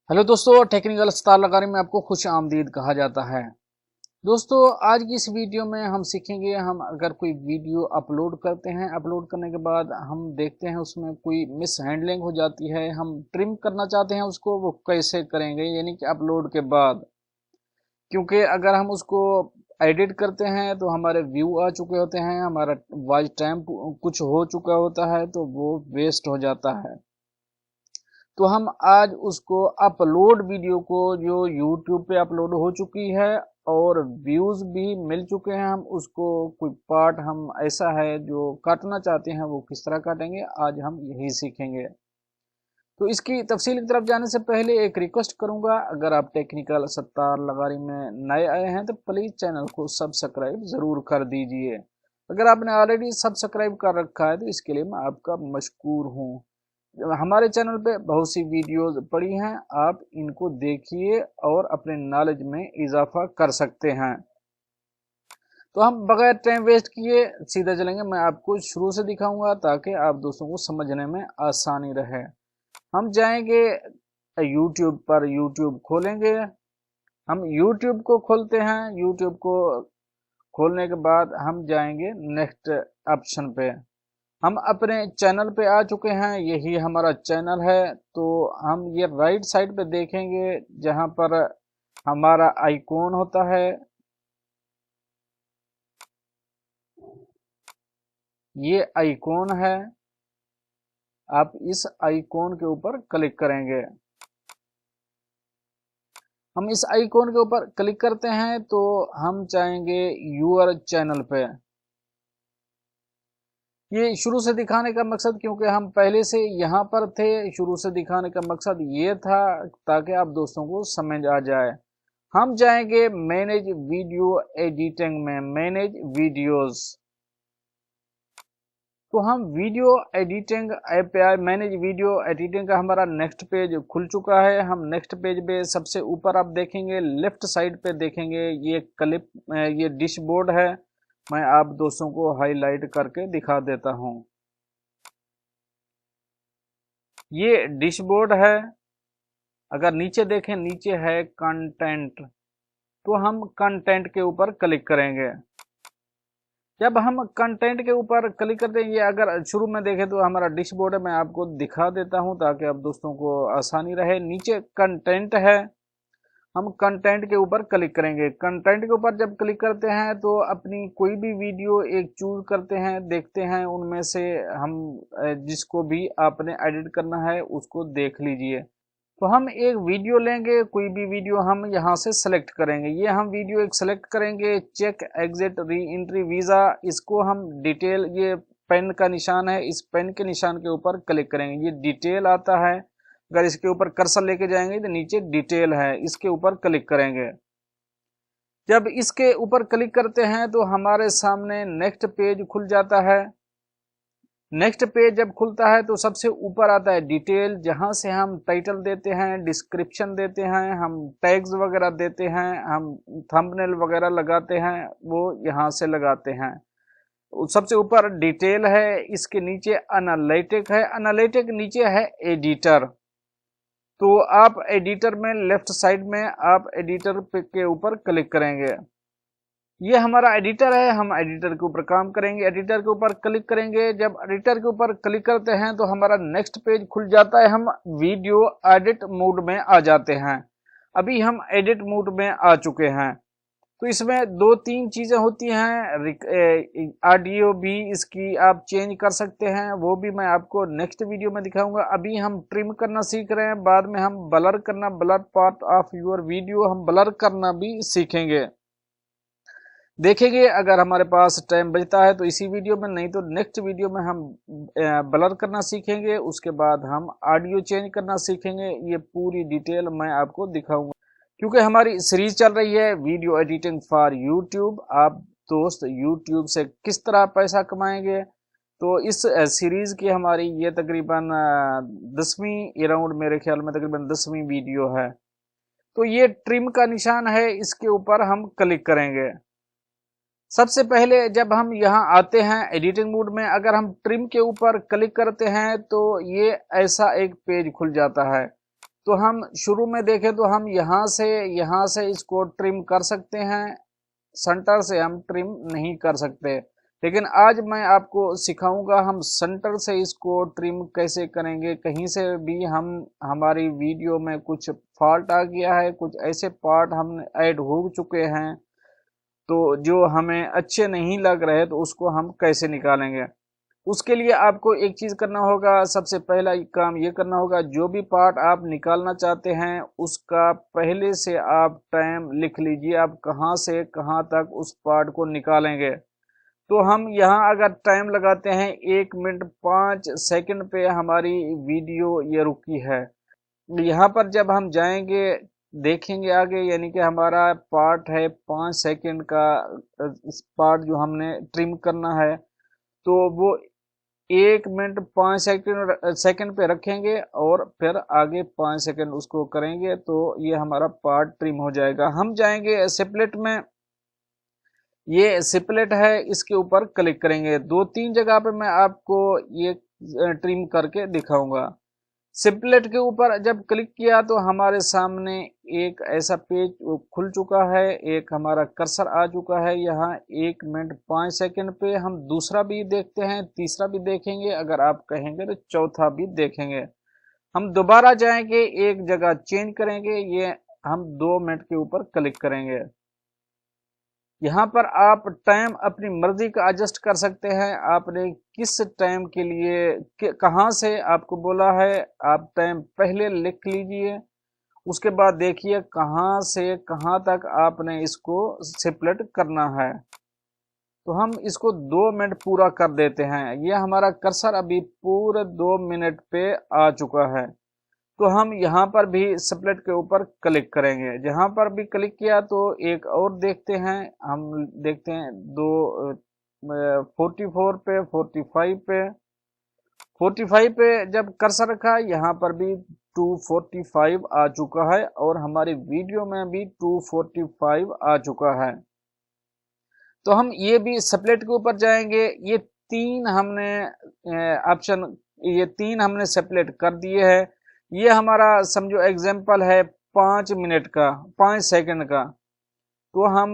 Hello दोस्तों, technical star लगाने में आपको खुश आमदीद कहा जाता है। दोस्तों, आज की इस वीडियो में हम सीखेंगे, हम अगर कोई वीडियो अपलोड करते हैं, अपलोड करने के बाद हम देखते हैं उसमें कोई मिस हैंडलिंग हो जाती है, हम ट्रिम करना चाहते हैं उसको, वो कैसे करेंगे, यानी कि अपलोड के बाद। क्योंकि अगर हम उसको एडिट करते हैं तो हमारे व्यू आ चुके होते हैं, हमारा वॉच टाइम कुछ हो चुका होता है, तो वो वेस्ट हो जाता है। तो हम आज उसको अपलोड वीडियो को जो YouTube पे अपलोड हो चुकी है और व्यूज भी मिल चुके हैं, हम उसको कोई पार्ट हम ऐसा है जो काटना चाहते हैं, वो किस तरह काटेंगे, आज हम यही सीखेंगे। तो इसकी तफसील की तरफ जाने से पहले एक रिक्वेस्ट करूंगा, अगर आप टेक्निकल सत्तार लगारी में नए आए हैं तो प्लीज चैनल को सब्सक्राइब जरूर कर दीजिए। अगर आपने ऑलरेडी सब्सक्राइब कर रखा है तो इसके लिए मैं आपका मशकूर हूँ। हमारे चैनल पे बहुत सी वीडियोस पड़ी हैं, आप इनको देखिए और अपने नॉलेज में इजाफा कर सकते हैं। तो हम बगैर टाइम वेस्ट किए सीधा चलेंगे, मैं आपको शुरू से दिखाऊंगा ताकि आप दोस्तों को समझने में आसानी रहे। हम जाएंगे YouTube पर, YouTube खोलेंगे। हम YouTube को खोलते हैं, YouTube को खोलने के बाद हम जाएंगे नेक्स्ट ऑप्शन पे। हम अपने चैनल पे आ चुके हैं, यही हमारा चैनल है। तो हम ये राइट साइड पे देखेंगे जहां पर हमारा आइकॉन होता है, ये आइकॉन है। आप इस आइकॉन के ऊपर क्लिक करेंगे। हम इस आइकॉन के ऊपर क्लिक करते हैं तो हम चाहेंगे यूअर चैनल पे। ये शुरू से दिखाने का मकसद, क्योंकि हम पहले से यहाँ पर थे, शुरू से दिखाने का मकसद ये था ताकि आप दोस्तों को समझ आ जाए। हम जाएंगे मैनेज वीडियो एडिटिंग में, मैनेज वीडियोस। तो हम वीडियो एडिटिंग ऐप पे आए, मैनेज वीडियो एडिटिंग का हमारा नेक्स्ट पेज खुल चुका है। हम नेक्स्ट पेज पे सबसे ऊपर आप देखेंगे, लेफ्ट साइड पे देखेंगे ये क्लिप, ये डैशबोर्ड है। मैं आप दोस्तों को हाईलाइट करके दिखा देता हूं। ये डैशबोर्ड है। अगर नीचे देखें, नीचे है कंटेंट, तो हम कंटेंट के ऊपर क्लिक करेंगे। जब हम कंटेंट के ऊपर क्लिक करते हैं, ये अगर शुरू में देखें तो हमारा डैशबोर्ड है, मैं आपको दिखा देता हूं ताकि आप दोस्तों को आसानी रहे। नीचे कंटेंट है, हम कंटेंट के ऊपर क्लिक करेंगे। कंटेंट के ऊपर जब क्लिक करते हैं तो अपनी कोई भी वीडियो एक चूज करते हैं, देखते हैं उनमें से हम जिसको भी आपने एडिट करना है उसको देख लीजिए। तो हम एक वीडियो लेंगे, कोई भी वीडियो हम यहाँ से सेलेक्ट करेंगे। ये हम वीडियो एक सेलेक्ट करेंगे, check exit re entry visa. इसको हम डिटेल, ये पेन का निशान है, इस पेन के निशान के ऊपर क्लिक करेंगे, ये डिटेल आता है। अगर इसके ऊपर कर्सर लेके जाएंगे तो नीचे डिटेल है, इसके ऊपर क्लिक करेंगे। जब इसके ऊपर क्लिक करते हैं तो हमारे सामने नेक्स्ट पेज खुल जाता है। नेक्स्ट पेज जब खुलता है तो सबसे ऊपर आता है डिटेल, जहां से हम टाइटल देते हैं, डिस्क्रिप्शन देते हैं, हम टैग्स वगैरह देते हैं, हम थंबनेल वगैरह लगाते हैं, वो यहां से लगाते हैं। सबसे ऊपर डिटेल है, इसके नीचे एनालिटिक है, एनालिटिक नीचे है एडिटर। तो आप एडिटर में लेफ्ट साइड में आप एडिटर के ऊपर क्लिक करेंगे। ये हमारा एडिटर है, हम एडिटर के ऊपर काम करेंगे। एडिटर के ऊपर क्लिक करेंगे। जब एडिटर के ऊपर क्लिक करते हैं तो हमारा नेक्स्ट पेज खुल जाता है, हम वीडियो एडिट मोड में आ जाते हैं। अभी हम एडिट मोड में आ चुके हैं। तो इसमें दो तीन चीजें होती हैं, ऑडियो भी इसकी आप चेंज कर सकते हैं, वो भी मैं आपको नेक्स्ट वीडियो में दिखाऊंगा। अभी हम ट्रिम करना सीख रहे हैं, बाद में हम ब्लर करना, blur part of your video हम ब्लर करना भी सीखेंगे, देखेंगे अगर हमारे पास टाइम बचता है तो इसी वीडियो में, नहीं तो नेक्स्ट वीडियो में हम ब्लर करना सीखेंगे। उसके बाद हम ऑडियो चेंज करना सीखेंगे। ये पूरी डिटेल मैं आपको दिखाऊंगा, क्योंकि हमारी सीरीज चल रही है वीडियो एडिटिंग फॉर यूट्यूब। आप दोस्त यूट्यूब से किस तरह पैसा कमाएंगे, तो इस सीरीज की हमारी ये तकरीबन 10वीं अराउंड, मेरे ख्याल में तकरीबन 10वीं वीडियो है। तो ये ट्रिम का निशान है, इसके ऊपर हम क्लिक करेंगे। सबसे पहले जब हम यहाँ आते हैं एडिटिंग मोड में, अगर हम ट्रिम के ऊपर क्लिक करते हैं तो ये ऐसा एक पेज खुल जाता है। तो हम शुरू में देखें तो हम यहाँ से इसको ट्रिम कर सकते हैं, सेंटर से हम ट्रिम नहीं कर सकते। लेकिन आज मैं आपको सिखाऊंगा हम सेंटर से इसको ट्रिम कैसे करेंगे। कहीं से भी हम हमारी वीडियो में कुछ फॉल्ट आ गया है, कुछ ऐसे पार्ट हम ऐड हो चुके हैं तो जो हमें अच्छे नहीं लग रहे, तो उसको हम कैसे निकालेंगे। उसके लिए आपको एक चीज करना होगा, सबसे पहला काम ये करना होगा, जो भी पार्ट आप निकालना चाहते हैं उसका पहले से आप टाइम लिख लीजिए, आप कहाँ से कहाँ तक उस पार्ट को निकालेंगे। तो हम यहाँ अगर टाइम लगाते हैं 1 मिनट 5 सेकंड पे हमारी वीडियो ये रुकी है। यहाँ पर जब हम जाएंगे देखेंगे आगे, यानी कि हमारा पार्ट है 5 सेकंड का, पार्ट जो हमने ट्रिम करना है, तो वो 1 मिनट 5 सेकंड पे रखेंगे और फिर आगे 5 सेकंड उसको करेंगे, तो ये हमारा पार्ट ट्रिम हो जाएगा। हम जाएंगे स्प्लिट में, ये स्प्लिट है, इसके ऊपर क्लिक करेंगे। 2-3 जगह पे मैं आपको ये ट्रिम करके दिखाऊंगा। स्प्लिट के ऊपर जब क्लिक किया तो हमारे सामने एक ऐसा पेज खुल चुका है, एक हमारा कर्सर आ चुका है यहाँ 1 मिनट 5 सेकंड पे। हम दूसरा भी देखते हैं, तीसरा भी देखेंगे, अगर आप कहेंगे तो चौथा भी देखेंगे। हम दोबारा जाएंगे, एक जगह चेंज करेंगे, ये हम 2 मिनट के ऊपर क्लिक करेंगे। यहाँ पर आप टाइम अपनी मर्जी का एडजस्ट कर सकते हैं, आपने किस टाइम के लिए कहाँ से आपको बोला है, आप टाइम पहले लिख लीजिए। उसके बाद देखिए कहाँ से कहाँ तक आपने इसको स्प्लिट करना है। तो हम इसको 2 मिनट पूरा कर देते हैं। ये हमारा कर्सर अभी पूरे 2 मिनट पे आ चुका है। तो हम यहाँ पर भी स्प्लिट के ऊपर क्लिक करेंगे। जहाँ पर भी क्लिक किया तो एक और देखते हैं, हम देखते हैं 44 पे, 45 पे जब कर्सर रखा, यहाँ पर भी 245 आ चुका है और हमारी वीडियो में भी 245 आ चुका है। तो हम ये भी स्प्लिट के ऊपर जाएंगे। ये 3 हमने ऑप्शन, ये 3 हमने स्प्लिट कर दिए है। ये हमारा समझो एग्जाम्पल है 5 मिनट का, 5 सेकंड का, तो हम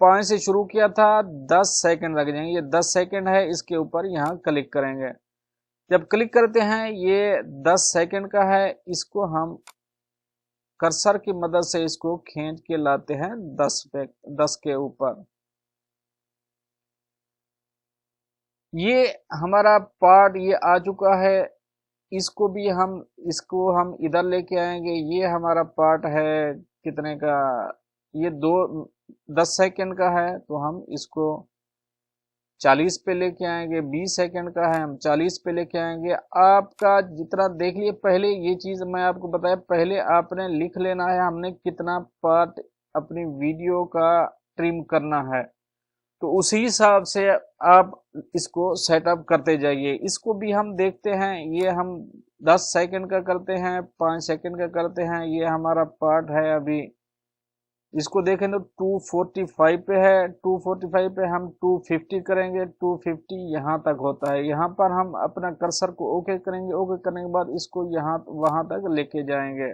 5 से शुरू किया था, 10 सेकंड लग जाएंगे। ये 10 सेकंड है, इसके ऊपर यहाँ क्लिक करेंगे। जब क्लिक करते हैं ये 10 सेकंड का है, इसको हम कर्सर की मदद से इसको खींच के लाते हैं 10 के ऊपर। ये हमारा पार्ट ये आ चुका है, इसको हम इधर लेके आएंगे। ये हमारा पार्ट है कितने का, ये 10 सेकंड का है, तो हम इसको 40 पे लेके आएंगे। 20 सेकंड का है, हम 40 पे लेके आएंगे। आपका जितना देख लिए, पहले ये चीज मैं आपको बताया, पहले आपने लिख लेना है हमने कितना पार्ट अपनी वीडियो का ट्रिम करना है, तो उसी हिसाब से आप इसको सेटअप करते जाइए। इसको भी हम देखते हैं, ये हम 10 सेकंड का करते हैं, 5 सेकंड का करते हैं। ये हमारा पार्ट है अभी, इसको देखें तो 245 पे है, 245 पे हम 250 करेंगे, 250 यहाँ तक होता है। यहाँ पर हम अपना कर्सर को ओके करेंगे, ओके करने के बाद इसको यहाँ वहां तक लेके जाएंगे।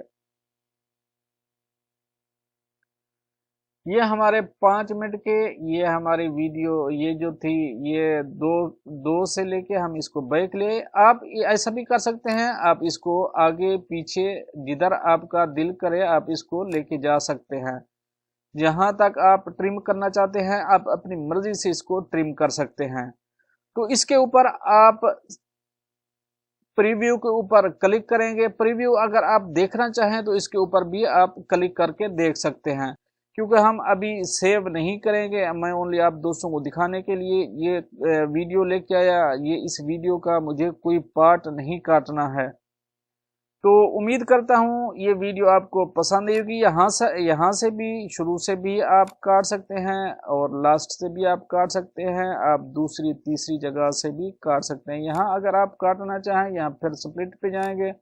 ये हमारे 5 मिनट के, ये हमारी वीडियो ये जो थी, ये दो से लेके हम इसको बैक ले। आप ऐसा भी कर सकते हैं, आप इसको आगे पीछे जिधर आपका दिल करे आप इसको लेके जा सकते हैं। जहां तक आप ट्रिम करना चाहते हैं आप अपनी मर्जी से इसको ट्रिम कर सकते हैं। तो इसके ऊपर आप प्रीव्यू के ऊपर क्लिक करेंगे। प्रीव्यू अगर आप देखना चाहें तो इसके ऊपर भी आप क्लिक करके देख सकते हैं, क्योंकि हम अभी सेव नहीं करेंगे, मैं ओनली आप दोस्तों को दिखाने के लिए ये वीडियो लेके आया। ये इस वीडियो का मुझे कोई पार्ट नहीं काटना है। तो उम्मीद करता हूँ ये वीडियो आपको पसंद आएगी। यहाँ से भी, शुरू से भी आप काट सकते हैं और लास्ट से भी आप काट सकते हैं, आप दूसरी तीसरी जगह से भी काट सकते हैं। यहाँ अगर आप काटना चाहें, यहाँ फिर स्प्लिट पे जाएंगे,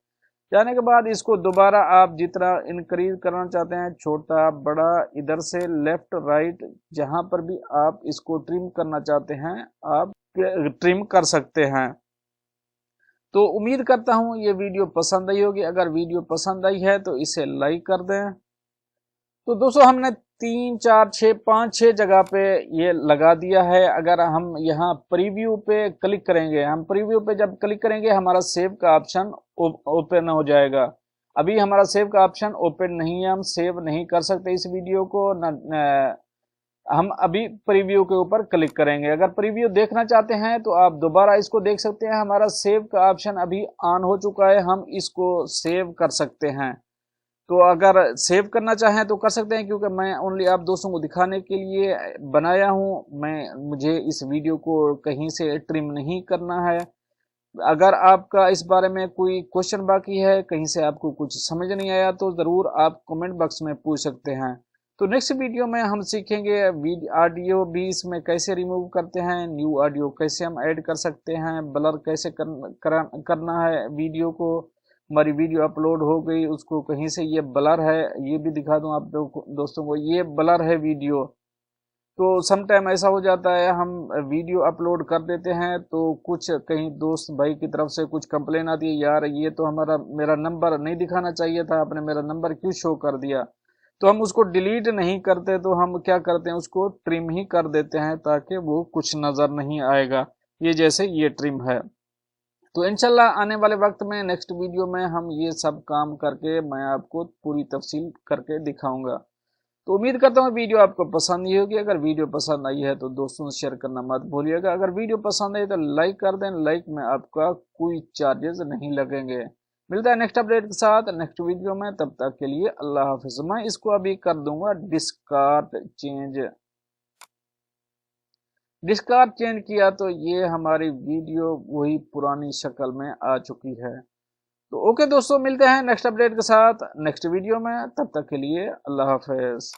जाने के बाद इसको दोबारा आप जितना इंक्रीज करना चाहते हैं, छोटा बड़ा, इधर से लेफ्ट राइट, जहां पर भी आप इसको ट्रिम करना चाहते हैं आप ट्रिम कर सकते हैं। तो उम्मीद करता हूँ ये वीडियो पसंद आई होगी। अगर वीडियो पसंद आई है तो इसे लाइक कर दें। तो दोस्तों हमने 3 4 6 5 6 जगह पे ये लगा दिया है। अगर हम यहाँ प्रीव्यू पे क्लिक करेंगे, हम प्रीव्यू पे जब क्लिक करेंगे हमारा सेव का ऑप्शन ओपन हो जाएगा। अभी हमारा सेव का ऑप्शन ओपन नहीं है, हम सेव नहीं कर सकते इस वीडियो को न, हम अभी प्रीव्यू के ऊपर क्लिक करेंगे। अगर प्रीव्यू देखना चाहते हैं तो आप दोबारा इसको देख सकते हैं। हमारा सेव का ऑप्शन अभी ऑन हो चुका है, हम इसको सेव कर सकते हैं। तो अगर सेव करना चाहें तो कर सकते हैं, क्योंकि मैं ओनली आप दोस्तों को दिखाने के लिए बनाया हूं। मुझे इस वीडियो को कहीं से ट्रिम नहीं करना है। अगर आपका इस बारे में कोई क्वेश्चन बाकी है, कहीं से आपको कुछ समझ नहीं आया, तो ज़रूर आप कमेंट बॉक्स में पूछ सकते हैं। तो नेक्स्ट वीडियो में हम सीखेंगे ऑडियो भी इसमें कैसे रिमूव करते हैं, न्यू ऑडियो कैसे हम ऐड कर सकते हैं, ब्लर कैसे करना है वीडियो को। हमारी वीडियो अपलोड हो गई, उसको कहीं से ये ब्लर है, ये भी दिखा दूं आप दोस्तों को, ये ब्लर है वीडियो। तो समटाइम ऐसा हो जाता है, हम वीडियो अपलोड कर देते हैं तो कुछ कहीं दोस्त भाई की तरफ से कुछ कंप्लेन आती है, यार ये तो मेरा नंबर नहीं दिखाना चाहिए था, आपने मेरा नंबर क्यों शो कर दिया। तो हम उसको डिलीट नहीं करते, तो हम क्या करते हैं, उसको ट्रिम ही कर देते हैं ताकि वो कुछ नज़र नहीं आएगा। ये जैसे ये ट्रिम है। तो इंशाल्लाह आने वाले वक्त में नेक्स्ट वीडियो में हम ये सब काम करके मैं आपको पूरी तफसील करके दिखाऊंगा। तो उम्मीद करता हूँ वीडियो आपको पसंद ही होगी। अगर वीडियो पसंद आई है तो दोस्तों से शेयर करना मत भूलिएगा। अगर वीडियो पसंद आई तो लाइक कर दें, लाइक में आपका कोई चार्जेस नहीं लगेंगे। मिलता है नेक्स्ट अपडेट के साथ नेक्स्ट वीडियो में, तब तक के लिए अल्लाह हाफिज। मैं इसको अभी कर दूंगा डिस्कार्ड चेंज किया तो ये हमारी वीडियो वही पुरानी शक्ल में आ चुकी है। तो ओके दोस्तों, मिलते हैं नेक्स्ट अपडेट के साथ नेक्स्ट वीडियो में, तब तक के लिए अल्लाह हाफिज।